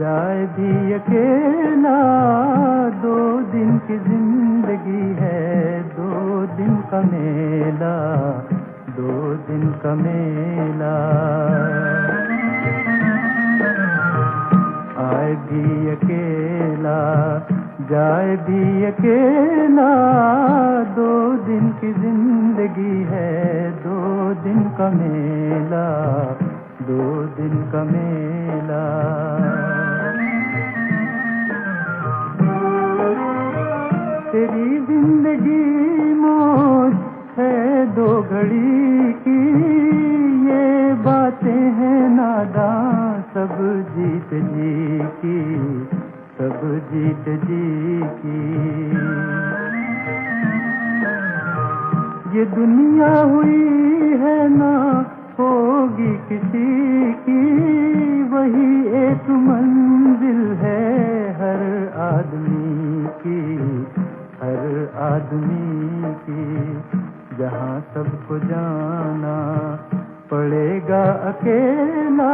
जाए भी अकेला। 2 दिन की जिंदगी है, 2 दिन का मेला, 2 दिन का मेला। आए भी अकेला, जाए भी अकेला। 2 दिन की जिंदगी है, 2 दिन का मेला, 2 दिन का मेला। तेरी जिंदगी मौज है 2 घड़ी की, ये बातें हैं नादां सब जीत जी की, सब जीत जी की। ये दुनिया हुई है ना होगी किसी की, वही एक मंजिल है हर आदमी की, हर आदमी की। जहाँ सबको जाना पड़ेगा अकेला।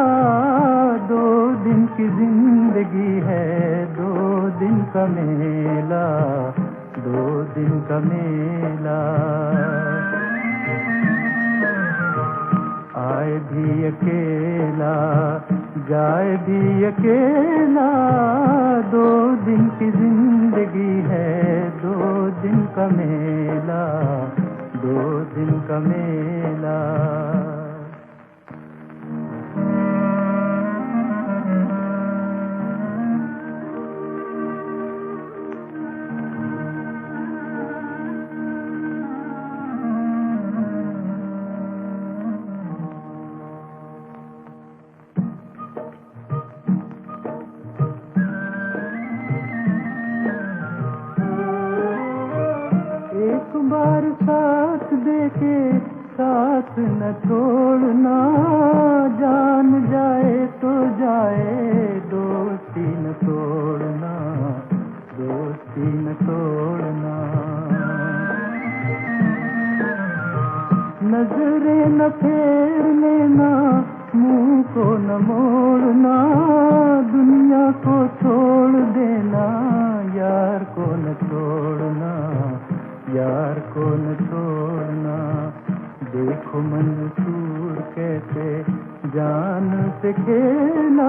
2 दिन की जिंदगी है, 2 दिन का मेला, 2 दिन का मेला। आए भी अकेला, जाए भी अकेला। 2 दिन की जिंदगी है, 2 दिन का मेला, 2 दिन का मेला। एक बार साथ देके साथ न छोड़ना, जान जाए तो जाए दोस्ती न तोड़ना, दोस्ती न तोड़ना। नजरें न फेर लेना, मुंह को न मोड़ना, दुनिया को छोड़ देना, यार को न छोड़ना, यार को न छोड़ना। देखो मंसूर कैसे जान से खेला।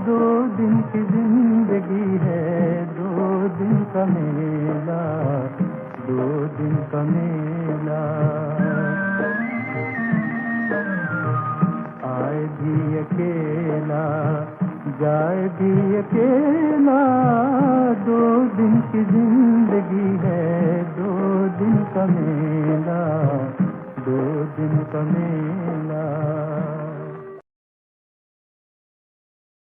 2 दिन की जिंदगी है, 2 दिन का मेला, 2 दिन का मेला। आए भी अकेला, जाए भी अकेला। 2 दिन की जिंदगी है, 2 दिन का मेला, 2 दिन का मेला।